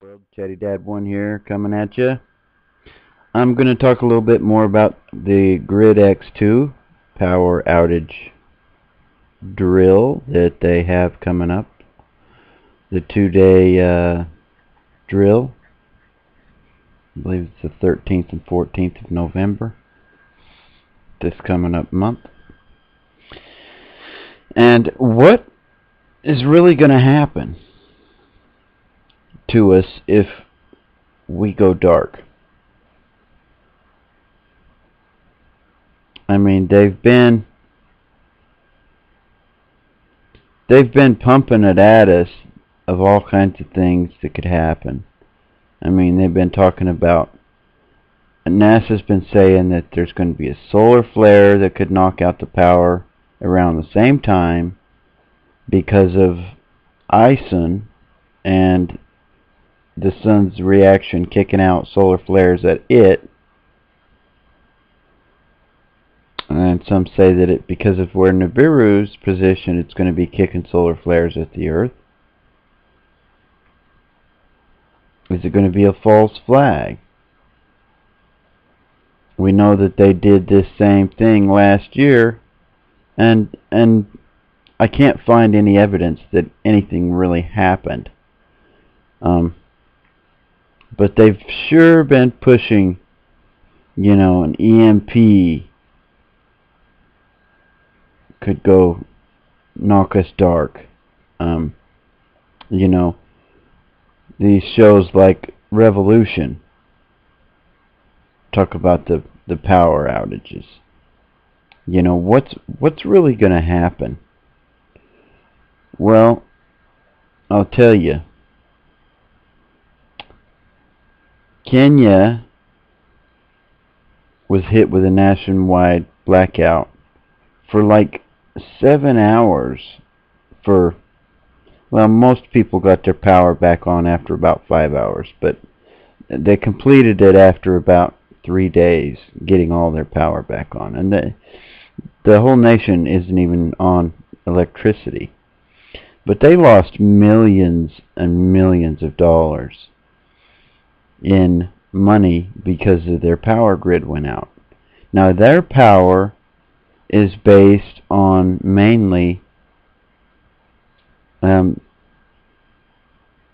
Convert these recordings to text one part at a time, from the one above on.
World, Chatty Dad 1 here, coming at you. I'm going to talk a little bit more about the Gridex 2 power outage drill that they have coming up. The 2-day drill. I believe it's the 13th and 14th of November. This coming up month. And what is really going to happen to us if we go dark? I mean, they've been pumping it at us of all kinds of things that could happen. I mean, they've been talking about, NASA's been saying that there's going to be a solar flare that could knock out the power around the same time because of ISON and the sun's reaction kicking out solar flares at it. And some say that because of where Nibiru's position, it's going to be kicking solar flares at the Earth. Is it going to be a false flag? We know that they did this same thing last year, and I can't find any evidence that anything really happened. But they've sure been pushing, an EMP could go knock us dark. These shows like Revolution talk about the power outages. What's really going to happen? Well, I'll tell you. Kenya was hit with a nationwide blackout for like 7 hours most people got their power back on after about 5 hours, but they completed it after about 3 days, getting all their power back on. And the whole nation isn't even on electricity. But they lost millions and millions of dollars in money because of their power grid went out. Now their power is based on mainly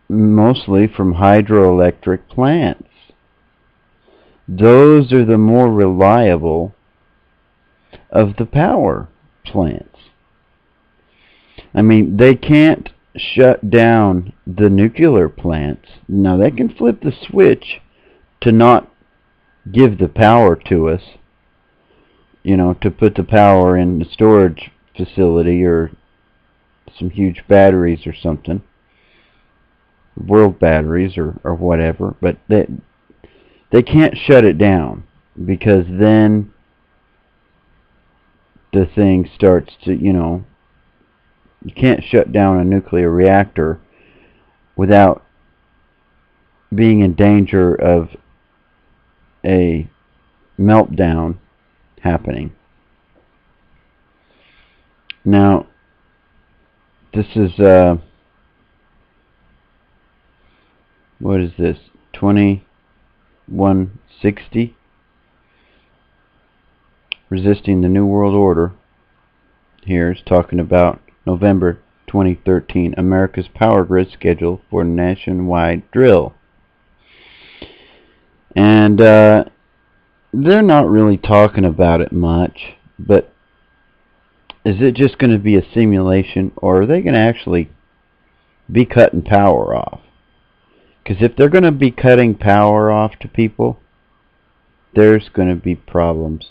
mostly from hydroelectric plants. Those are the more reliable of the power plants. I mean, they can't shut down the nuclear plants. Now they can flip the switch to not give the power to us, to put the power in the storage facility or some huge batteries or something, world batteries or whatever, but they can't shut it down, because then the thing starts to, you can't shut down a nuclear reactor without being in danger of a meltdown happening. Now, this is what is this? 2160? Resisting the New World Order. Here is talking about November 2013, America's power grid schedule for nationwide drill. And they're not really talking about it much, but is it just going to be a simulation, or are they going to actually be cutting power off? Because if they're going to be cutting power off to people, there's going to be problems.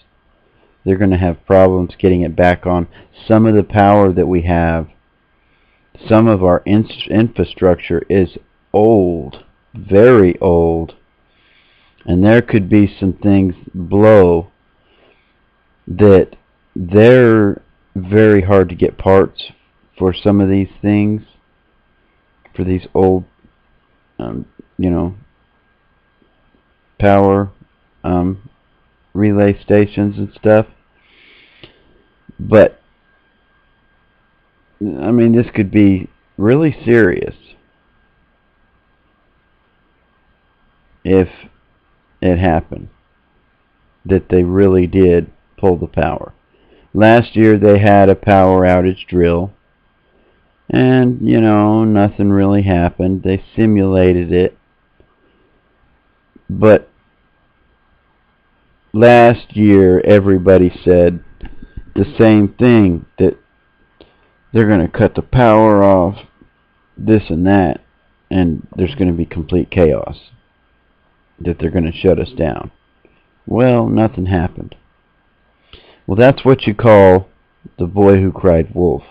They're going to have problems getting it back on. Some of the power that we have, some of our infrastructure is old, very old. And there could be some things blow that they're very hard to get parts for some of these things, for these old, power relay stations and stuff. But I mean, this could be really serious. if it happened, that they really did pull the power. Last year they had a power outage drill, and, you know, nothing really happened. They simulated it. But last year everybody said the same thing, that they're going to cut the power off, this and that, and there's going to be complete chaos, that they're going to shut us down. Well, nothing happened. Well, that's what you call the boy who cried wolf.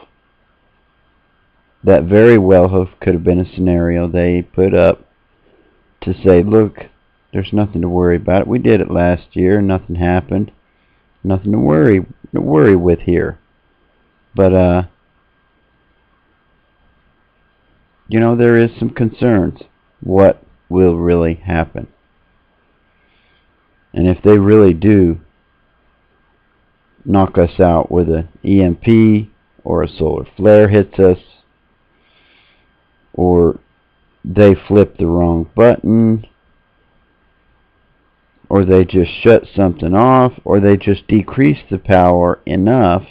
That very well could have been a scenario they put up to say, look, there's nothing to worry about. We did it last year, nothing happened. Nothing to worry with here. But you know, there is some concerns. What will really happen? And if they really do knock us out with an EMP, or a solar flare hits us, or they flip the wrong button, or they just shut something off, or they just decrease the power enough,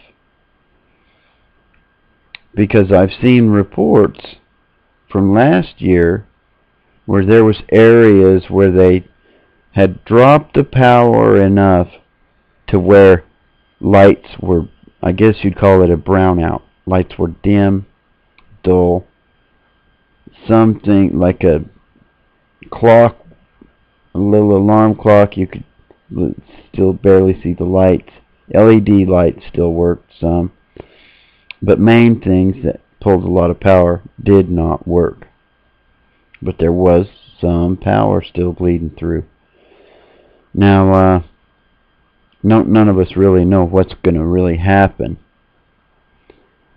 because I've seen reports from last year where there was areas where they had dropped the power enough to where lights were, I guess you'd call it a brownout. Lights were dim, dull, something like a clock, a little alarm clock. You could still barely see the lights. LED lights still worked some, but main things that pulled a lot of power did not work. But there was some power still bleeding through. Now, none of us really know what's going to really happen.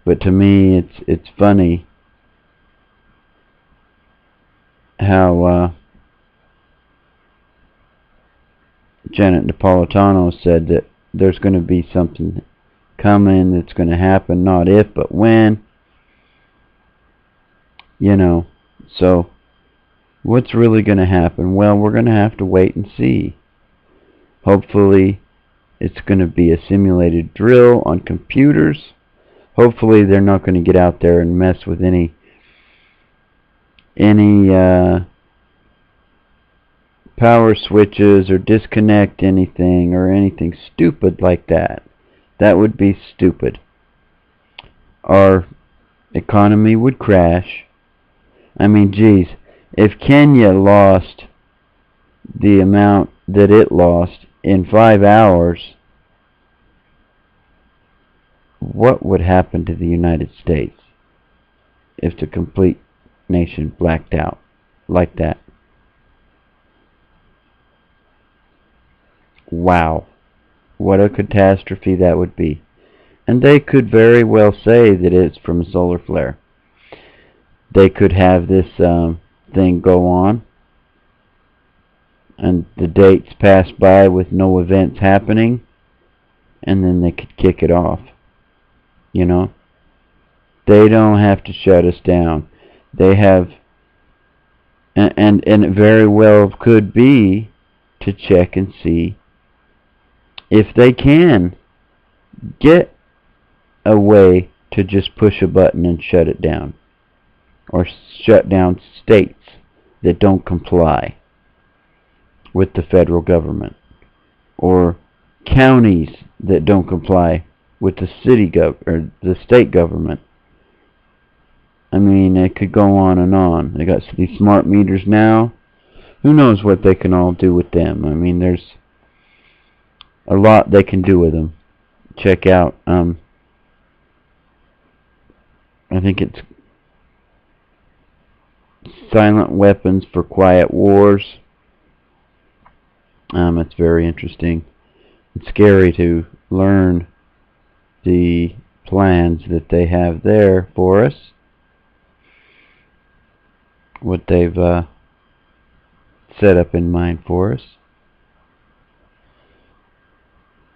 But to me, it's funny how Janet Napolitano said that there's going to be something coming that's going to happen, not if, but when. You know, so what's really going to happen? Well, we're going to have to wait and see. Hopefully, it's going to be a simulated drill on computers. Hopefully, they're not going to get out there and mess with any power switches or disconnect anything or anything stupid like that. That would be stupid. Our economy would crash. I mean, geez, if Kenya lost the amount that it lost in 5 hours, what would happen to the United States if the complete nation blacked out like that? Wow, what a catastrophe that would be. And they could very well say that it's from a solar flare. They could have this thing go on, and the dates pass by with no events happening, and then they could kick it off. You know, they don't have to shut us down. They have, and it very well could be to check and see if they can get a way to just push a button and shut it down, or shut down states that don't comply with the federal government, or counties that don't comply with the or the state government. I mean, it could go on and on. They got these smart meters now. Who knows what they can all do with them? I mean, there's a lot they can do with them. Check out, I think it's Silent Weapons for Quiet Wars. It's very interesting. It's scary to learn the plans that they have there for us. What they've set up in mind for us.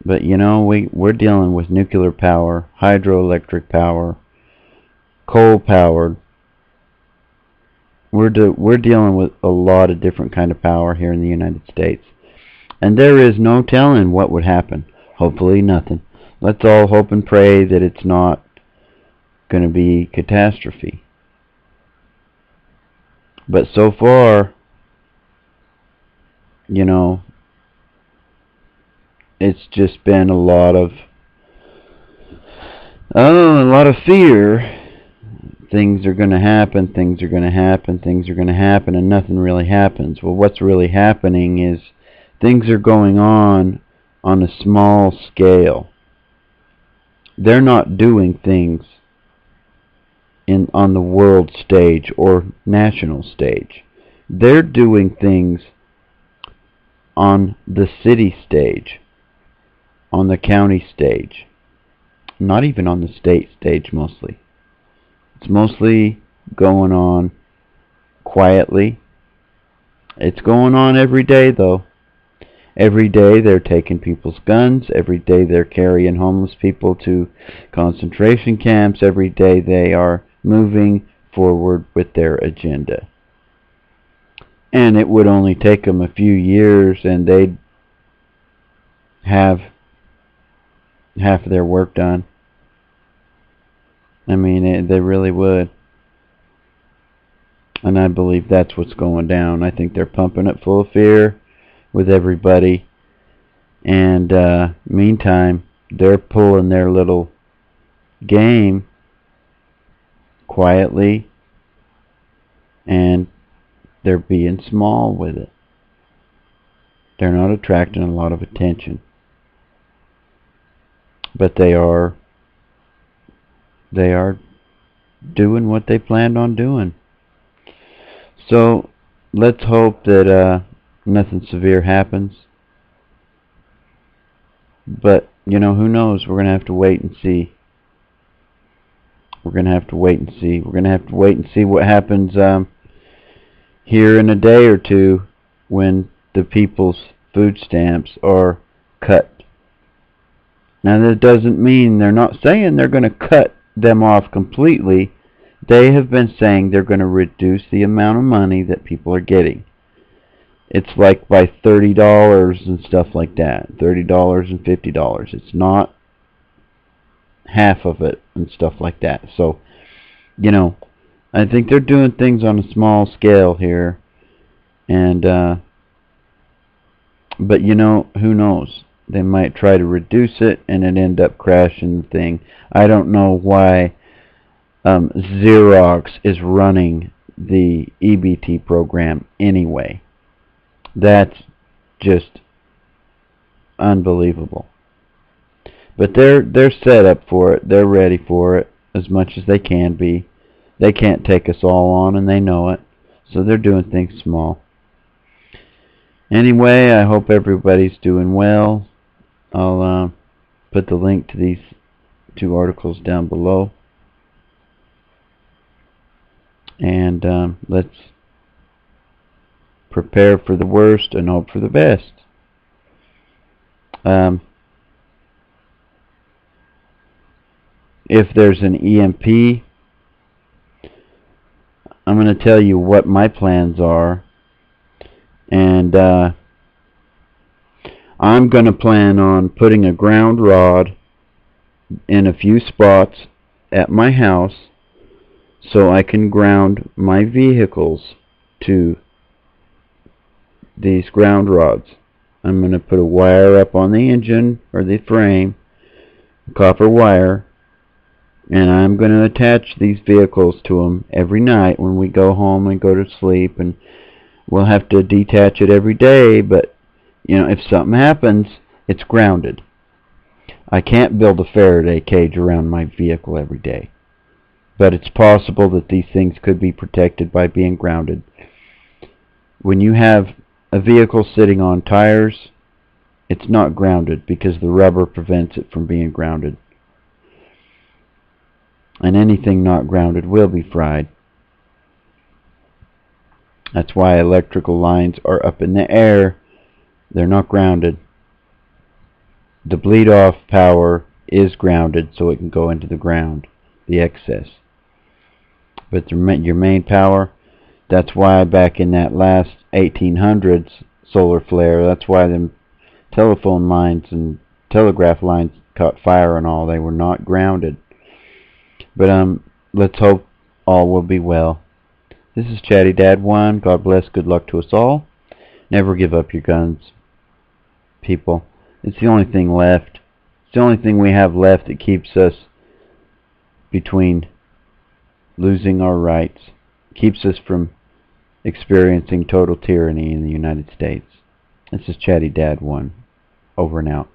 But you know, we're dealing with nuclear power, hydroelectric power, coal powered, we're dealing with a lot of different kind of power here in the United States, and there is no telling what would happen. Hopefully nothing. Let's all hope and pray that it's not going to be catastrophe. But so far, you know, it's just been a lot of fear. Things are going to happen, things are going to happen, things are going to happen, and nothing really happens. Well, what's really happening is things are going on a small scale. They're not doing things on the world stage or national stage. They're doing things on the city stage, on the county stage, not even on the state stage mostly. It's mostly going on quietly. It's going on every day, though. Every day they're taking people's guns. Every day they're carrying homeless people to concentration camps. Every day they are moving forward with their agenda. And it would only take them a few years and they'd have half of their work done. I mean, they really would. And I believe that's what's going down. I think they're pumping it full of fear with everybody. And meantime, they're pulling their little game quietly. And they're being small with it. They're not attracting a lot of attention. But they are doing what they planned on doing. So let's hope that nothing severe happens. But, you know, who knows? We're going to have to wait and see. We're going to have to wait and see. We're going to have to wait and see what happens here in a day or two when the people's food stamps are cut. Now, that doesn't mean they're not saying they're going to cut them off completely. They have been saying they're going to reduce the amount of money that people are getting. It's like by $30 and stuff like that. $30 and $50. It's not half of it and stuff like that. So, you know, I think they're doing things on a small scale here. And, but you know, who knows? They might try to reduce it and it end up crashing the thing. I don't know why Xerox is running the EBT program anyway. That's just unbelievable. But they're set up for it. They're ready for it as much as they can be. They can't take us all on, and they know it. So they're doing things small. Anyway, I hope everybody's doing well. I'll put the link to these two articles down below. And let's prepare for the worst and hope for the best. If there's an EMP, I'm going to tell you what my plans are. And I'm going to plan on putting a ground rod in a few spots at my house so I can ground my vehicles to these ground rods. I'm going to put a wire up on the engine or the frame, copper wire, and I'm going to attach these vehicles to them every night when we go home and go to sleep. And we'll have to detach it every day, but you know, if something happens, it's grounded. I can't build a Faraday cage around my vehicle every day, but it's possible that these things could be protected by being grounded. When you have a vehicle sitting on tires, it's not grounded because the rubber prevents it from being grounded. And anything not grounded will be fried. That's why electrical lines are up in the air. They're not grounded. The bleed off power is grounded so it can go into the ground, the excess. But your main power, That's why back in that last 1800s solar flare, that's why them telephone lines and telegraph lines caught fire and all. They were not grounded. But let's hope all will be well. This is Chatty Dad 1. God bless. Good luck to us all. Never give up your guns, people. It's the only thing left. It's the only thing we have left that keeps us between losing our rights. Keeps us from experiencing total tyranny in the United States. This is Chatty Dad 1. Over and out.